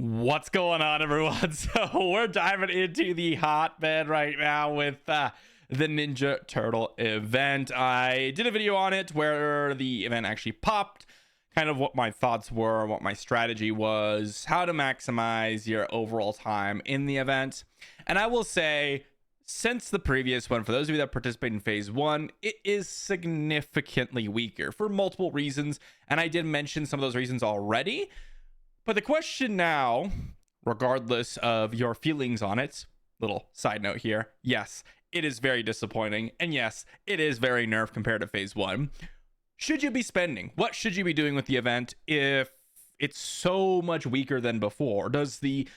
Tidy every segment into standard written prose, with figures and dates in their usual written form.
What's going on, everyone? So we're diving into the hotbed right now with the Ninja Turtle event. I did a video on it where the event actually popped, kind of what my thoughts were, what my strategy was, how to maximize your overall time in the event. And I will say, since the previous one, for those of you that participate in phase one, it is significantly weaker for multiple reasons. And I did mention some of those reasons already. But the question now, regardless of your feelings on it, little side note here, yes, it is very disappointing. And yes, it is very nerfed compared to phase one. Should you be spending? What should you be doing with the event if it's so much weaker than before? Does the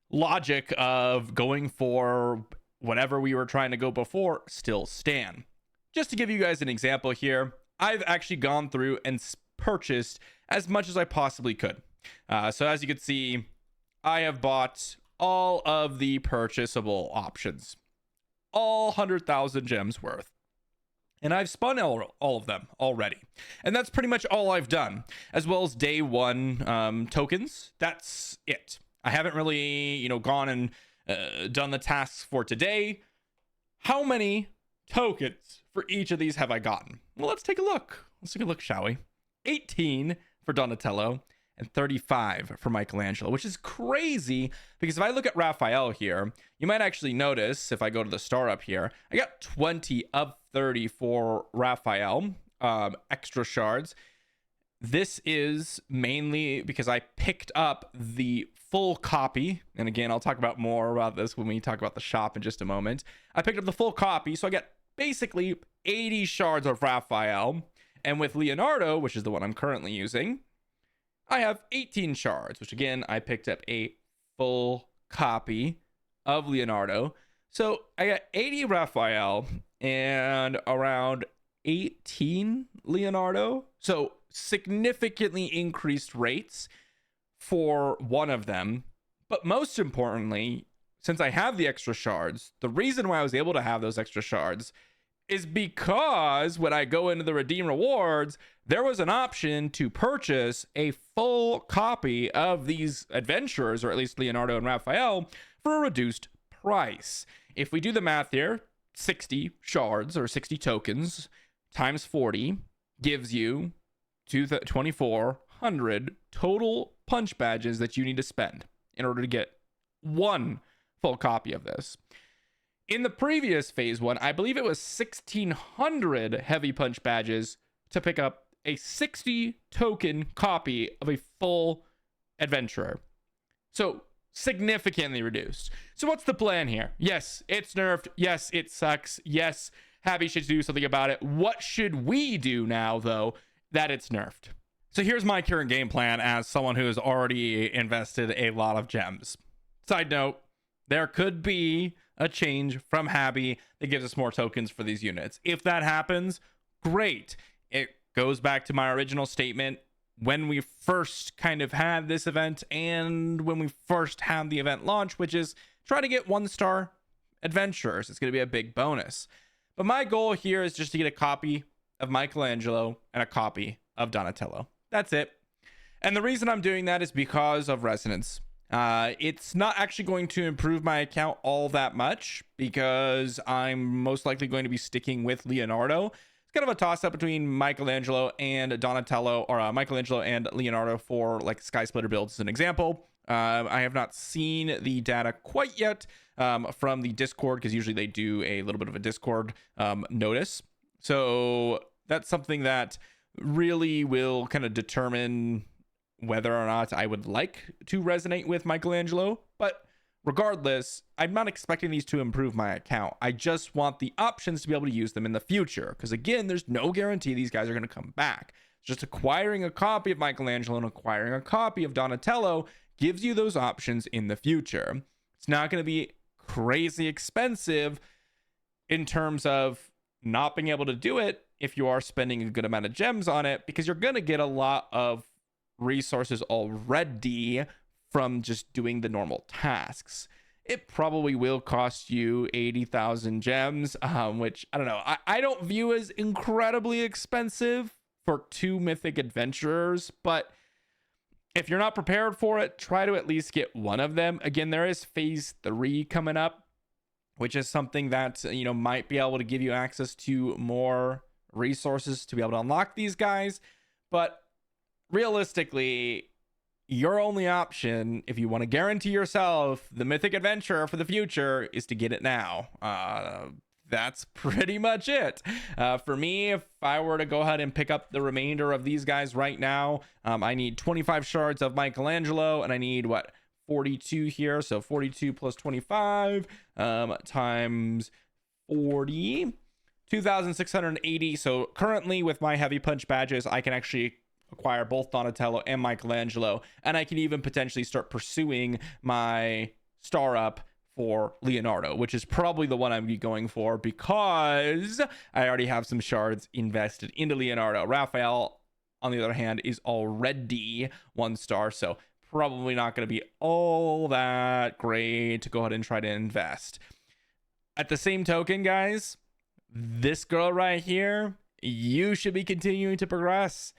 logic of going for whatever we were trying to go before still stand? Just to give you guys an example here, I've actually gone through and purchased as much as I possibly could. So as you can see, I have bought all of the purchasable options, all 100,000 gems worth. And I've spun all of them already. And that's pretty much all I've done, as well as day one tokens. That's it. I haven't really, gone and done the tasks for today. How many tokens for each of these have I gotten? Well, let's take a look. Let's take a look, shall we? 18 for Donatello and 35 for Michelangelo, which is crazy because if I look at Raphael here, you might actually notice if I go to the star up here, I got 20 of 30 for Raphael, extra shards. This is mainly because I picked up the full copy. And again, I'll talk about more about this when we talk about the shop in just a moment. I picked up the full copy, so I get basically 80 shards of Raphael. And with Leonardo, which is the one I'm currently using, I have 18 shards, which again, I picked up a full copy of Leonardo. So I got 80 Raphael and around 18 Leonardo. So significantly increased rates for one of them. But most importantly, since I have the extra shards, the reason why I was able to have those extra shards is because when I go into the redeem rewards, there was an option to purchase a full copy of these adventurers, or at least Leonardo and Raphael, for a reduced price. If we do the math here, 60 shards or 60 tokens times 40 gives you 2,400 total punch badges that you need to spend in order to get one full copy of this. In the previous phase one, I believe it was 1,600 heavy punch badges to pick up a 60 token copy of a full adventurer. So significantly reduced. So what's the plan here? Yes, it's nerfed. Yes, it sucks. Yes, Happy should do something about it. What should we do now, though, that it's nerfed? So here's my current game plan as someone who has already invested a lot of gems. Side note, there could be a change from Happy that gives us more tokens for these units. If that happens, great. It goes back to my original statement when we first kind of had this event and when we first had the event launch, which is try to get 1-star adventurers. It's going to be a big bonus. But my goal here is just to get a copy of Michelangelo and a copy of Donatello. That's it. And the reason I'm doing that is because of resonance. It's not actually going to improve my account all that much because I'm most likely going to be sticking with Leonardo. It's kind of a toss up between Michelangelo and Donatello, or Michelangelo and Leonardo for like Sky Splitter builds as an example. I have not seen the data quite yet from the Discord because usually they do a little bit of a Discord notice. So that's something that really will kind of determine whether or not I would like to resonate with Michelangelo. But regardless, I'm not expecting these to improve my account. I just want the options to be able to use them in the future. Because again, there's no guarantee these guys are going to come back. Just acquiring a copy of Michelangelo and acquiring a copy of Donatello gives you those options in the future. It's not going to be crazy expensive in terms of not being able to do it if you are spending a good amount of gems on it, because you're going to get a lot of resources already from just doing the normal tasks. It probably will cost you 80,000 gems, which I don't know. I don't view as incredibly expensive for 2 mythic adventurers, but if you're not prepared for it, try to at least get one of them. Again, there is phase 3 coming up, which is something that, you know, might be able to give you access to more resources to be able to unlock these guys. But realistically, your only option, if you want to guarantee yourself the mythic adventure for the future, is to get it now. That's pretty much it. For me, if I were to go ahead and pick up the remainder of these guys right now, I need 25 shards of Michelangelo, and I need, what, 42 here. So 42 plus 25 times 40, 2,680. So currently with my heavy punch badges, I can actually acquire both Donatello and Michelangelo, and I can even potentially start pursuing my star up for Leonardo, which is probably the one I'm going for because I already have some shards invested into Leonardo. Raphael, on the other hand, is already 1 star, so probably not going to be all that great to go ahead and try to invest. At the same token, guys, this girl right here, you should be continuing to progress.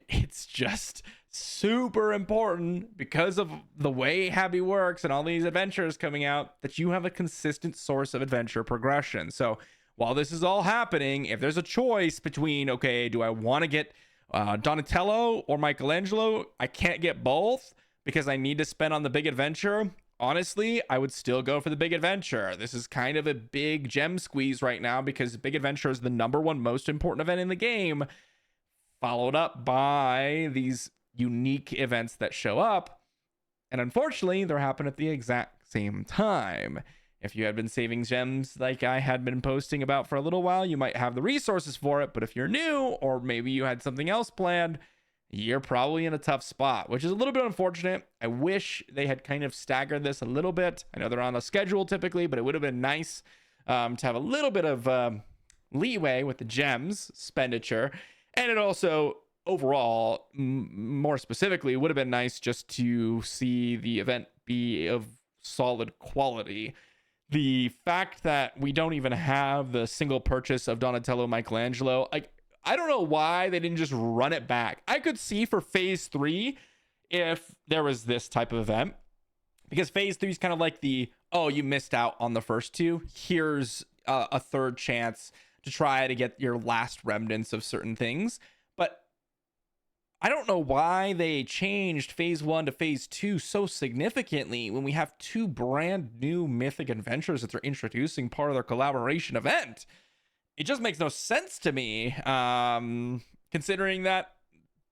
It's just super important because of the way Happy works and all these adventures coming out that you have a consistent source of adventure progression. So while this is all happening, if there's a choice between, okay, do I want to get Donatello or Michelangelo? I can't get both because I need to spend on the big adventure. Honestly, I would still go for the big adventure. This is kind of a big gem squeeze right now because big adventure is the #1 most important event in the game, followed up by these unique events that show up. And unfortunately, they're happening at the exact same time. If you had been saving gems like I had been posting about for a little while, you might have the resources for it. But if you're new, or maybe you had something else planned, you're probably in a tough spot, which is a little bit unfortunate. I wish they had kind of staggered this a little bit. I know they're on a schedule typically, but it would have been nice to have a little bit of leeway with the gems expenditure. And it also, overall, more specifically, would have been nice just to see the event be of solid quality. The fact that we don't even have the single purchase of Donatello, Michelangelo, like, I don't know why they didn't just run it back. I could see for phase 3 if there was this type of event, because phase 3 is kind of like the, oh, you missed out on the first 2. Here's a third chance to try to get your last remnants of certain things. But I don't know why they changed phase 1 to phase 2 so significantly when we have 2 brand new mythic adventures that they're introducing part of their collaboration event. It just makes no sense to me, considering that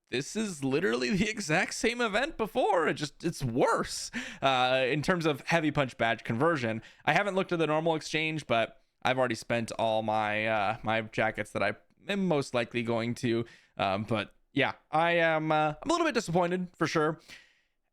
this is literally the exact same event before. It's worse in terms of heavy punch badge conversion. I haven't looked at the normal exchange, but I've already spent all my my jackets that I am most likely going to. But yeah, I am I'm a little bit disappointed for sure.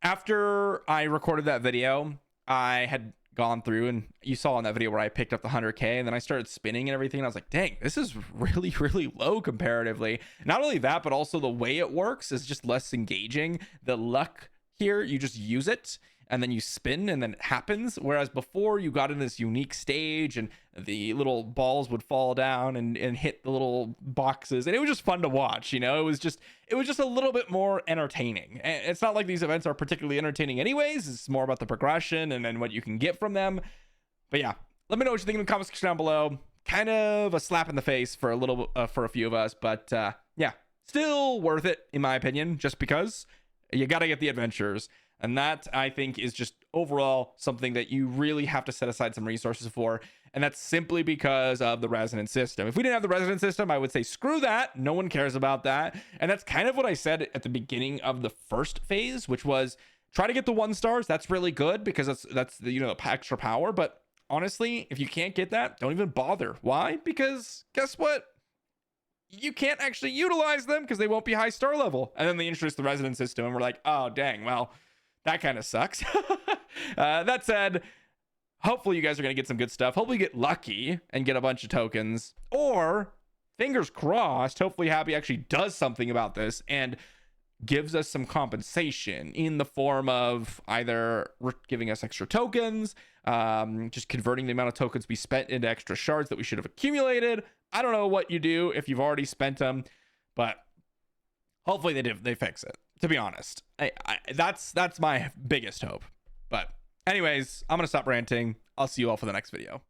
After I recorded that video, I had gone through, and you saw in that video where I picked up the 100k, and then I started spinning and everything, and I was like, dang, this is really, really low comparatively. Not only that, but also the way it works is just less engaging. The luck here, you just use it and then you spin and then it happens, whereas before you got in this unique stage and the little balls would fall down and hit the little boxes, and it was just fun to watch. You know, it was just a little bit more entertaining. And it's not like these events are particularly entertaining anyways. It's more about the progression and then what you can get from them. But yeah, let me know what you think in the comment section down below. Kind of a slap in the face for a few of us, but yeah, still worth it in my opinion, just because you got to get the adventures. And that, I think, is just overall something that you really have to set aside some resources for. And that's simply because of the resonance system. If we didn't have the resonance system, I would say, screw that. No one cares about that. And that's kind of what I said at the beginning of the first phase, which was try to get the 1 stars. That's really good because that's the, you know, the extra power. But honestly, if you can't get that, don't even bother. Why? Because guess what? You can't actually utilize them because they won't be high star level. And then they introduced the resonance system and we're like, oh, dang, well, that kind of sucks. That said, hopefully you guys are going to get some good stuff. Hopefully you get lucky and get a bunch of tokens. Or, fingers crossed, hopefully Happy actually does something about this and gives us some compensation in the form of either giving us extra tokens, just converting the amount of tokens we spent into extra shards that we should have accumulated. I don't know what you do if you've already spent them, but hopefully they fix it. to be honest. That's my biggest hope. But anyways, I'm gonna stop ranting. I'll see you all for the next video.